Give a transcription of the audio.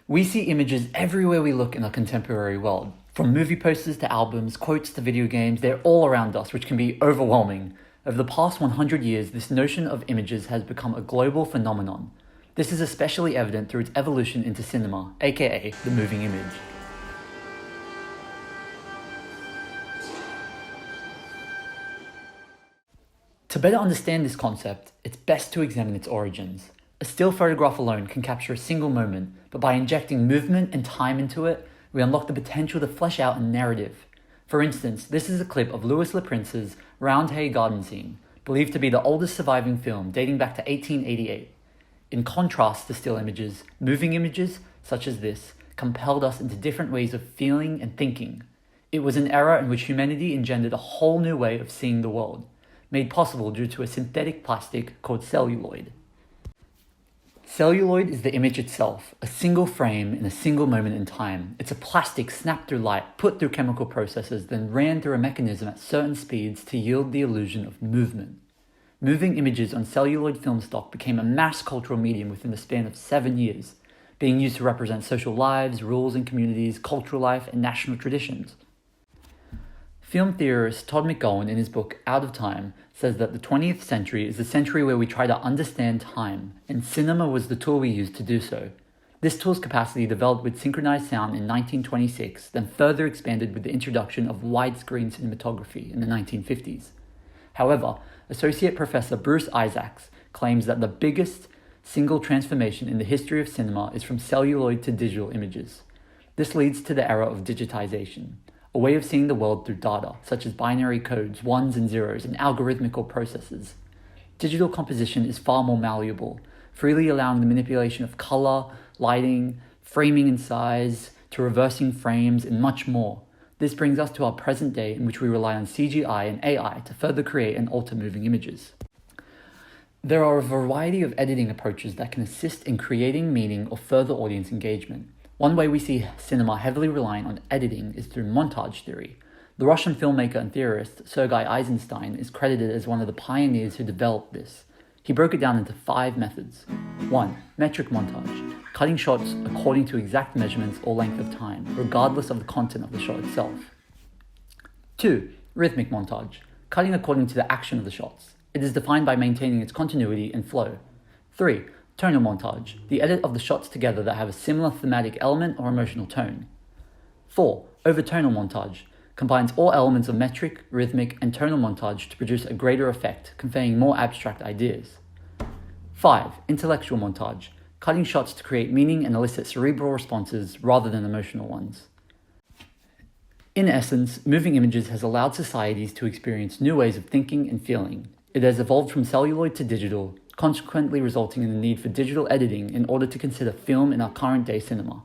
We see images everywhere we look in our contemporary world. From movie posters to albums, quotes to video games, they're all around us, which can be overwhelming. Over the past 100 years, this notion of images has become a global phenomenon. This is especially evident through its evolution into cinema, aka the moving image. To better understand this concept, it's best to examine its origins. A still photograph alone can capture a single moment, but by injecting movement and time into it, we unlock the potential to flesh out a narrative. For instance, this is a clip of Louis Le Prince's Roundhay garden scene, believed to be the oldest surviving film dating back to 1888. In contrast to still images, moving images, such as this, compelled us into different ways of feeling and thinking. It was an era in which humanity engendered a whole new way of seeing the world, made possible due to a synthetic plastic called celluloid. Celluloid is the image itself, a single frame in a single moment in time. It's a plastic snapped through light, put through chemical processes, then ran through a mechanism at certain speeds to yield the illusion of movement. Moving images on celluloid film stock became a mass cultural medium within the span of 7 years, being used to represent social lives, rules and communities, cultural life, and national traditions. Film theorist Todd McGowan, in his book Out of Time, says that the 20th century is the century where we try to understand time, and cinema was the tool we used to do so. This tool's capacity developed with synchronized sound in 1926, then further expanded with the introduction of widescreen cinematography in the 1950s. However, Associate Professor Bruce Isaacs claims that the biggest single transformation in the history of cinema is from celluloid to digital images. This leads to the era of digitization, a way of seeing the world through data, such as binary codes, ones and zeros, and algorithmical processes. Digital composition is far more malleable, freely allowing the manipulation of color, lighting, framing and size, to reversing frames, and much more. This brings us to our present day, in which we rely on CGI and AI to further create and alter moving images. There are a variety of editing approaches that can assist in creating meaning or further audience engagement. One way we see cinema heavily reliant on editing is through montage theory. The Russian filmmaker and theorist Sergei Eisenstein is credited as one of the pioneers who developed this. He broke it down into 5 methods. 1. Metric montage, cutting shots according to exact measurements or length of time, regardless of the content of the shot itself. 2. Rhythmic montage, cutting according to the action of the shots. It is defined by maintaining its continuity and flow. 3. Tonal montage, the edit of the shots together that have a similar thematic element or emotional tone. 4. Overtonal montage, combines all elements of metric, rhythmic, and tonal montage to produce a greater effect, conveying more abstract ideas. 5. Intellectual montage, cutting shots to create meaning and elicit cerebral responses rather than emotional ones. In essence, moving images has allowed societies to experience new ways of thinking and feeling. It has evolved from celluloid to digital, consequently resulting in the need for digital editing in order to consider film in our current day cinema.